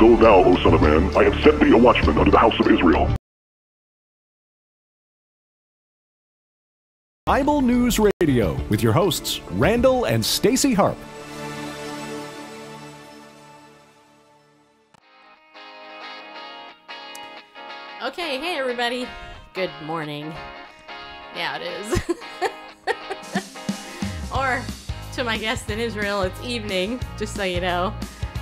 So thou, O son of man, I have set thee a watchman unto the house of Israel. Bible News Radio with your hosts, Randall and Stacy Harp. Okay, hey everybody. Good morning. Yeah, it is. Or, to my guests in Israel, it's evening, just so you know.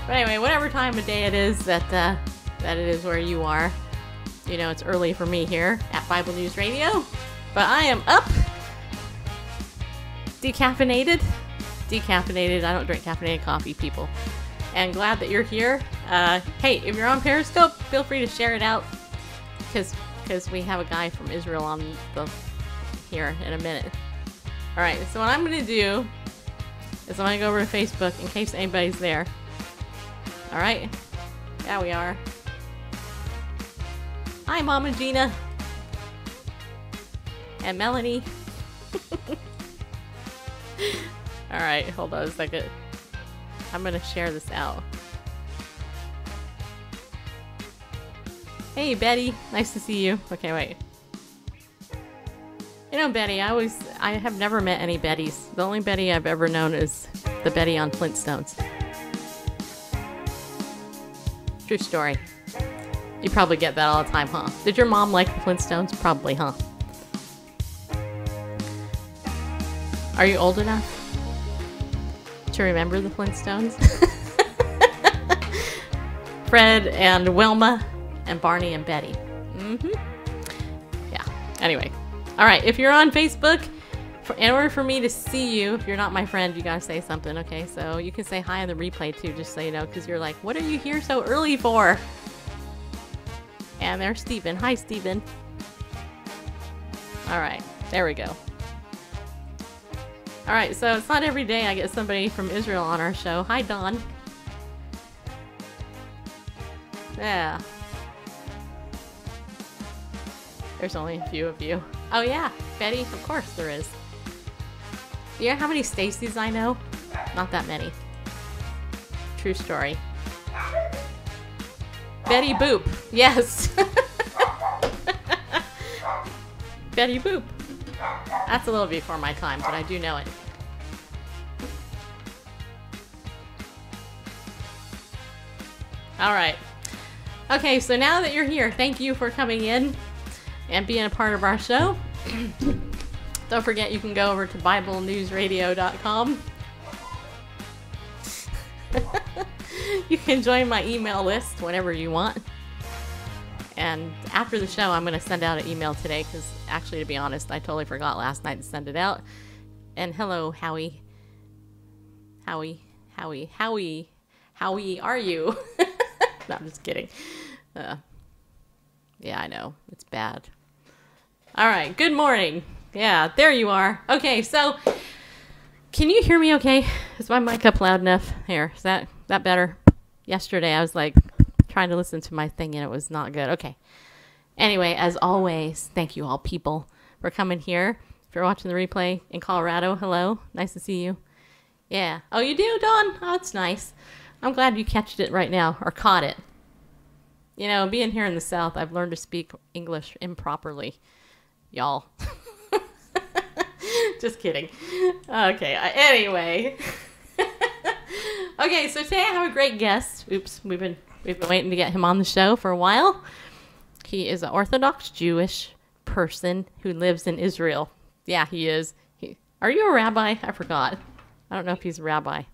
But anyway, whatever time of day it is that it is where you are. You know, it's early for me here at Bible News Radio. But I am up. Decaffeinated. I don't drink caffeinated coffee, people. And glad that you're here. Hey, if you're on Periscope, feel free to share it out. Because we have a guy from Israel on here in a minute. Alright, so what I'm going to do is I'm going to go over to Facebook in case anybody's there. Alright? Yeah, we are. Hi, Mama Gina. And Melanie. Alright, hold on a second. I'm going to share this out. Hey, Betty. Nice to see you. Okay, wait. You know, Betty, I have never met any Bettys. The only Betty I've ever known is the Betty on Flintstones. True story. You probably get that all the time, huh? Did your mom like the Flintstones? Probably, huh? Are you old enough to remember the Flintstones? Fred and Wilma. And Barney and Betty. Yeah. Anyway. Alright, if you're on Facebook, in order for me to see you, if you're not my friend, you gotta say something, okay? So you can say hi on the replay too, just so you know, because you're like, what are you here so early for? And there's Steven. Hi, Steven. Alright, there we go. Alright, so it's not every day I get somebody from Israel on our show. Hi, Don. Yeah. There's only a few of you. Oh yeah, Betty, of course there is. You know how many Stacys I know? Not that many. True story. Betty Boop. Yes. Betty Boop. That's a little before my time, but I do know it. Alright. Okay, so now that you're here, thank you for coming in and being a part of our show. Don't forget you can go over to BibleNewsRadio.com. You can join my email list whenever you want. And after the show, I'm going to send out an email today because actually, to be honest, I totally forgot last night to send it out. And hello, Howie. Howie, are you? No, I'm just kidding. Yeah, I know. It's bad. Alright, good morning. Yeah, there you are. Okay, so, can you hear me okay? Is my mic up loud enough? Here, is that better? Yesterday, I was like, trying to listen to my thing and it was not good. Okay. Anyway, as always, thank you all people for coming here. If you're watching the replay in Colorado, hello. Nice to see you. Yeah. Oh, you do, Dawn? Oh, that's nice. I'm glad you catched it right now, or caught it. You know, being here in the South, I've learned to speak English improperly. Y'all. Just kidding. Okay, anyway. Okay, so today I have a great guest. Oops, we've been waiting to get him on the show for a while. He is an Orthodox Jewish person who lives in Israel. Yeah, he is. Are you a rabbi? I forgot. I don't know if he's a rabbi.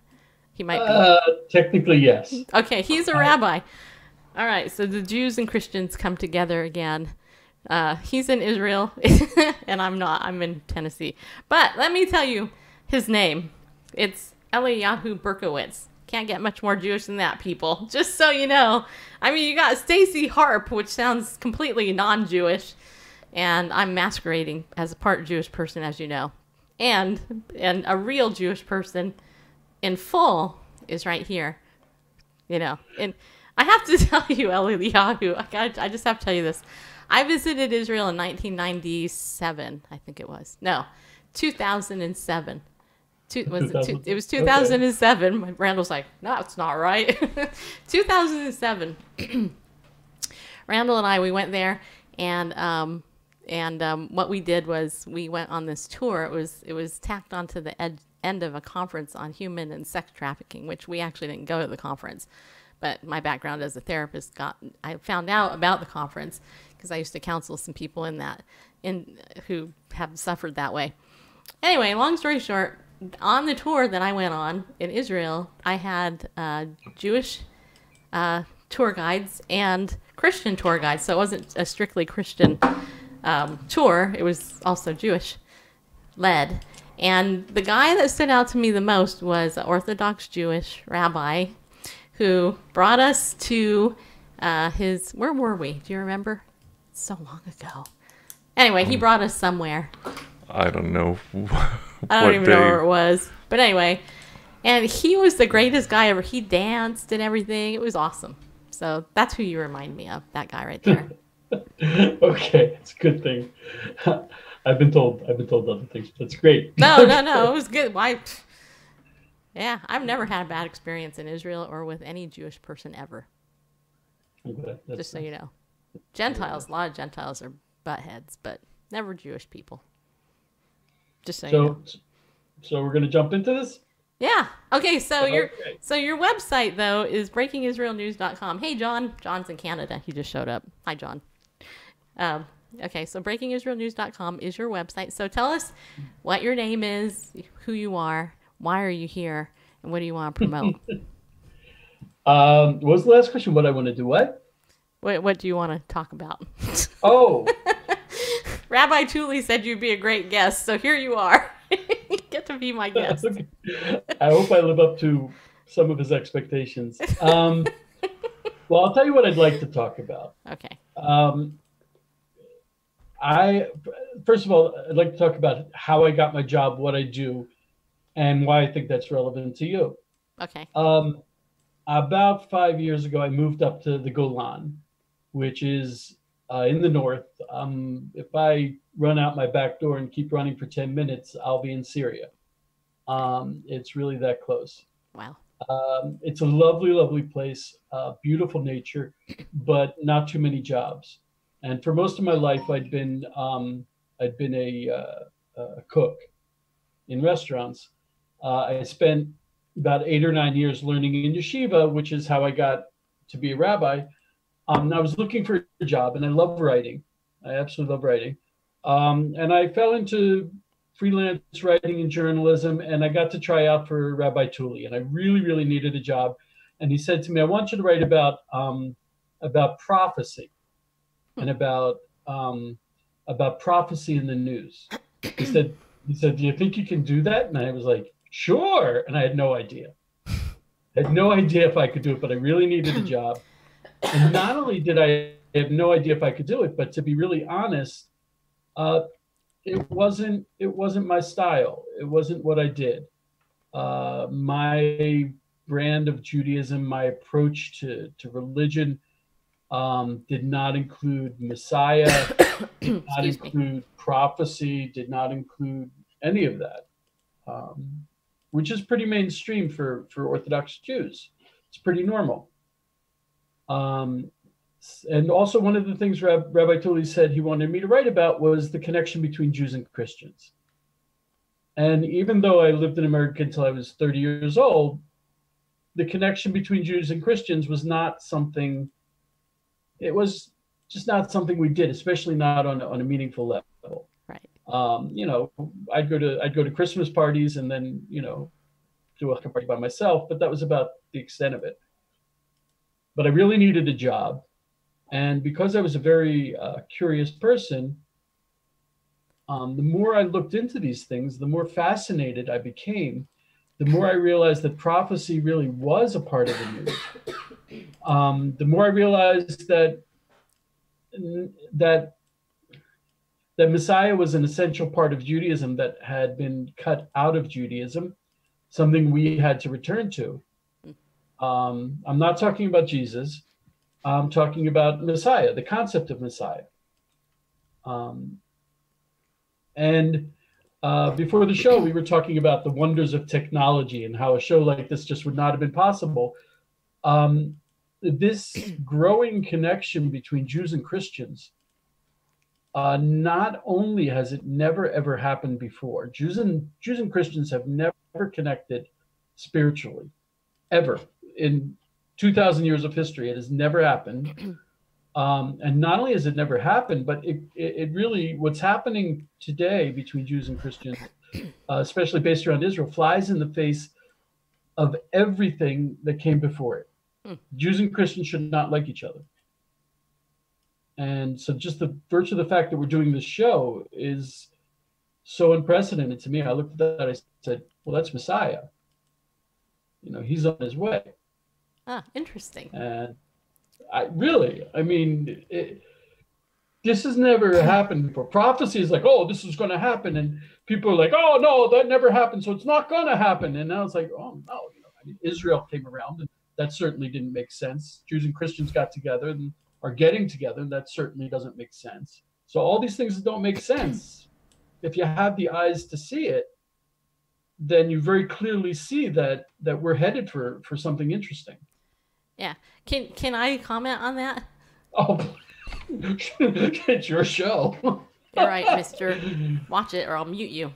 He might be. Technically, yes. Okay, he's a rabbi. All right, so the Jews and Christians come together again. He's in Israel, and I'm not. I'm in Tennessee. But let me tell you his name. It's Eliyahu Berkowitz. Can't get much more Jewish than that, people. Just so you know. I mean, you got Stacy Harp, which sounds completely non-Jewish, and I'm masquerading as a part Jewish person, as you know. And a real Jewish person in full is right here. You know, and I have to tell you, Eliyahu, I just have to tell you this. I visited Israel in 1997, I think it was. No, 2007. It was 2007. Okay. Randall's like, no, it's not right. 2007. Randall and I, we went there, and what we did was we went on this tour. It was tacked onto the end of a conference on human and sex trafficking, which we actually didn't go to the conference. But my background as a therapist I found out about the conference because I used to counsel some people who have suffered that way. Anyway, long story short, on the tour that I went on in Israel, I had Jewish tour guides and Christian tour guides. So it wasn't a strictly Christian tour. It was also Jewish led. And the guy that stood out to me the most was an Orthodox Jewish rabbi who brought us to where were we? Do you remember? So long ago. Anyway, he brought us somewhere. I don't know. I don't even know where it was. But anyway, and he was the greatest guy ever. He danced and everything. It was awesome. So that's who you remind me of, that guy right there. Okay, it's a good thing. I've been told other things. That's great. No, it was good. Why? Yeah, I've never had a bad experience in Israel or with any Jewish person ever. Okay, just so you know. Gentiles, a lot of Gentiles are buttheads, but never Jewish people. Just so you know. So we're going to jump into this? Yeah. Okay, so your website, though, is breakingisraelnews.com. Hey, John. John's in Canada. He just showed up. Hi, John. Okay, so breakingisraelnews.com is your website. So tell us what your name is, who you are, why are you here, and what do you want to promote? What was the last question? What I want to do what? What do you want to talk about? Oh. Rabbi Tully said you'd be a great guest, so here you are. You get to be my guest. I hope I live up to some of his expectations. Well, I'll tell you what I'd like to talk about. Okay. First of all, I'd like to talk about how I got my job, what I do, and why I think that's relevant to you. Okay. About 5 years ago, I moved up to the Golan, which is in the north. If I run out my back door and keep running for 10 minutes, I'll be in Syria. It's really that close. Wow. It's a lovely, lovely place, beautiful nature, but not too many jobs. And for most of my life, I'd been a cook in restaurants. I spent about 8 or 9 years learning in yeshiva, which is how I got to be a rabbi. I was looking for a job, and I love writing. I absolutely love writing. And I fell into freelance writing and journalism, and I got to try out for Rabbi Tully, and I really, really needed a job. And he said to me, I want you to write about prophecy and about prophecy in the news. He said, do you think you can do that? And I was like, sure. And I had no idea. I had no idea if I could do it, but I really needed a job. And not only did I have no idea if I could do it, but to be really honest, it wasn't my style. It wasn't what I did. My brand of Judaism, my approach to religion did not include Messiah, did not include prophecy, did not include any of that, which is pretty mainstream for Orthodox Jews. It's pretty normal. And also one of the things Rabbi Tully said he wanted me to write about was the connection between Jews and Christians. And even though I lived in America until I was 30 years old, the connection between Jews and Christians was not something, it was just not something we did, especially not on a meaningful level. Right. I'd go to Christmas parties and then, do a party by myself, but that was about the extent of it. But I really needed a job. And because I was a very curious person, the more I looked into these things, the more fascinated I became, the more I realized that prophecy really was a part of the news. The more I realized that Messiah was an essential part of Judaism that had been cut out of Judaism, something we had to return to. I'm not talking about Jesus. I'm talking about Messiah, the concept of Messiah. And Before the show, we were talking about the wonders of technology and how a show like this just would not have been possible. This growing connection between Jews and Christians, not only has it never ever happened before, Jews and Christians have never connected spiritually, ever. In 2,000 years of history, it has never happened. And not only has it never happened, but it really, what's happening today between Jews and Christians, especially based around Israel, flies in the face of everything that came before it. Jews and Christians should not like each other. And so just the virtue of the fact that we're doing this show is so unprecedented to me. I looked at that, I said, well, that's Messiah. You know, he's on his way. Ah, interesting. And this has never happened before. Prophecy is like, oh, this is going to happen. And people are like, oh, no, that never happened. So it's not going to happen. And now it's like, oh, no. Israel came around, and that certainly didn't make sense. Jews and Christians got together and are getting together, and that certainly doesn't make sense. So all these things don't make sense. If you have the eyes to see it, then you very clearly see that we're headed for something interesting. Yeah. Can I comment on that? Oh, it's your show. You're right, mister. Watch it or I'll mute you.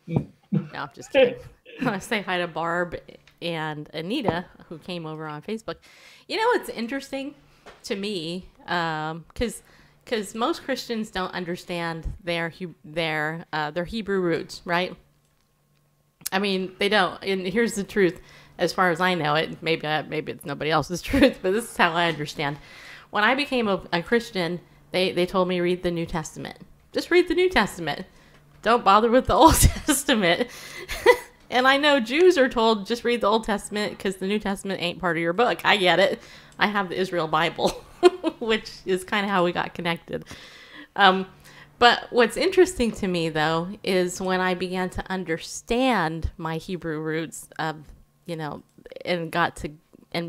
No, I'm just kidding. I want to say hi to Barb and Anita, who came over on Facebook. You know what's interesting to me? Because most Christians don't understand their Hebrew roots, right? I mean, they don't. And here's the truth. As far as I know it, maybe it's nobody else's truth, but this is how I understand. When I became a Christian, they told me read the New Testament. Just read the New Testament. Don't bother with the Old Testament. And I know Jews are told just read the Old Testament because the New Testament ain't part of your book. I get it. I have the Israel Bible, which is kind of how we got connected. But what's interesting to me, though, is when I began to understand my Hebrew roots of, and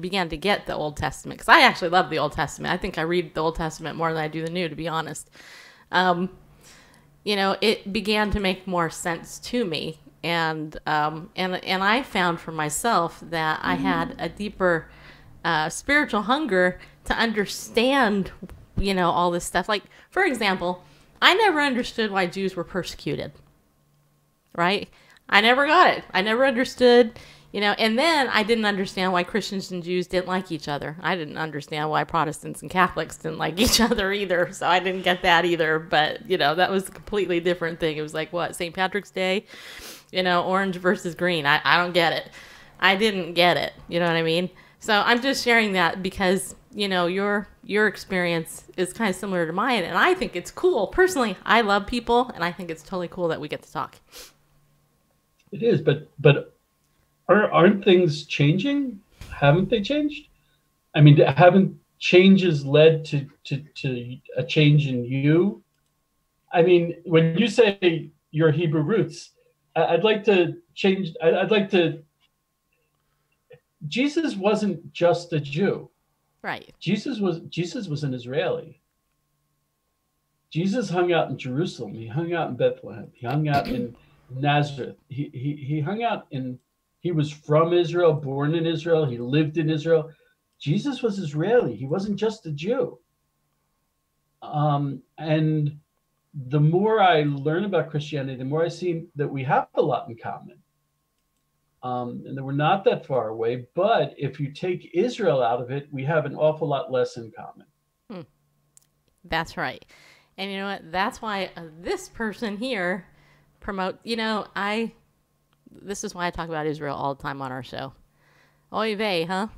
began to get the Old Testament, because I actually love the Old Testament. I think I read the Old Testament more than I do the New, to be honest. It began to make more sense to me, and I found for myself that I had a deeper spiritual hunger to understand, all this stuff. Like, for example, I never understood why Jews were persecuted, right? I never got it. I never understood. And then I didn't understand why Christians and Jews didn't like each other. I didn't understand why Protestants and Catholics didn't like each other either. So I didn't get that either. But, that was a completely different thing. It was like, what, St. Patrick's Day? Orange versus green. I don't get it. I didn't get it. You know what I mean? So I'm just sharing that because, your experience is kind of similar to mine. And I think it's cool. Personally, I love people. And I think it's totally cool that we get to talk. It is. But aren't things changing? Haven't they changed? I mean, haven't changes led to a change in you? I mean, when you say your Hebrew roots, I'd like to change. I'd like to. Jesus wasn't just a Jew, right? Jesus was an Israeli. Jesus hung out in Jerusalem. He hung out in Bethlehem. He hung out in Nazareth. He hung out in. He was from Israel, born in Israel. He lived in Israel. Jesus was Israeli. He wasn't just a Jew. And the more I learn about Christianity, the more I see that we have a lot in common. And that we're not that far away. But if you take Israel out of it, we have an awful lot less in common. That's right. And you know what? That's why this person here this is why I talk about Israel all the time on our show. Oy vey, huh?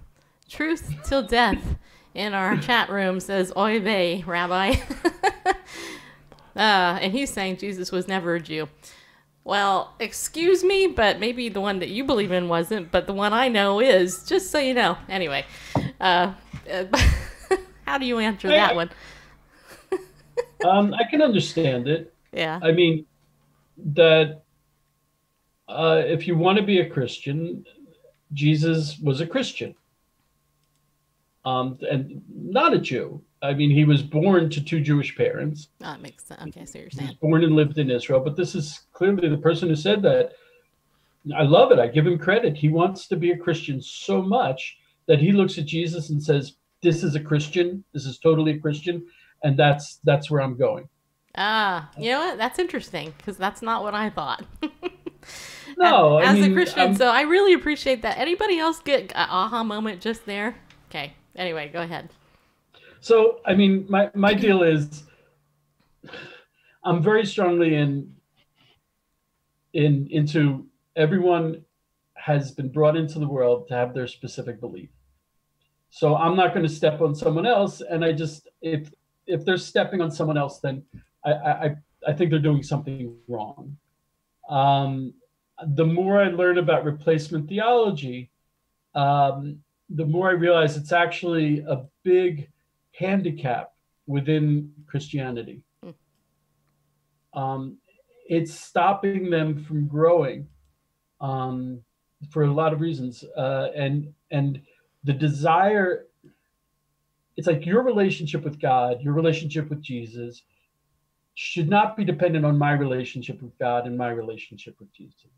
Truth till death in our chat room says, oy vey, Rabbi. And he's saying Jesus was never a Jew. Well, excuse me, but maybe the one that you believe in wasn't, but the one I know is, just so you know. Anyway, how do you answer that one? I can understand it. Yeah. I mean, that if you want to be a Christian, Jesus was a Christian, and not a Jew. I mean, he was born to two Jewish parents. Oh, that makes sense. Okay, so you're He was saying. born and lived in Israel, but this is clearly the person who said that. I love it. I give him credit. He wants to be a Christian so much that he looks at Jesus and says, "This is a Christian. This is totally a Christian, and that's where I'm going." Ah, you know what? That's interesting because that's not what I thought. No, as I mean, a Christian, so I really appreciate that. Anybody else get an aha moment just there? Okay. Anyway, go ahead. So, I mean, my deal is, I'm very strongly into everyone has been brought into the world to have their specific belief. So I'm not going to step on someone else, and I just if they're stepping on someone else, then I think they're doing something wrong. The more I learn about replacement theology, the more I realize it's actually a big handicap within Christianity. It's stopping them from growing for a lot of reasons, and the desire. It's like your relationship with God, your relationship with Jesus, should not be dependent on my relationship with God and my relationship with Jesus,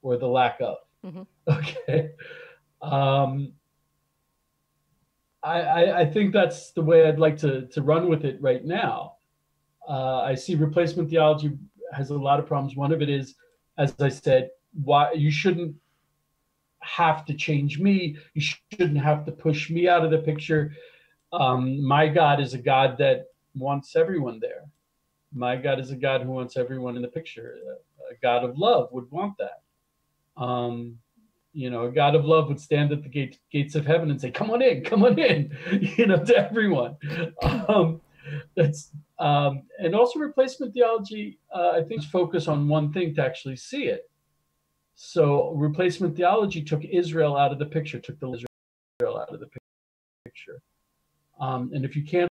or the lack of. Mm-hmm. Okay. I think that's the way I'd like to run with it right now. I see replacement theology has a lot of problems. One of it is, as I said, why you shouldn't have to change me. You shouldn't have to push me out of the picture. My God is a God that wants everyone there. My God is a God who wants everyone in the picture. A God of love would want that. A God of love would stand at the gates of heaven and say, come on in, to everyone. And also replacement theology, I think, is focus on one thing to actually see it. So replacement theology took Israel out of the picture, took the Israel out of the picture. And if you can't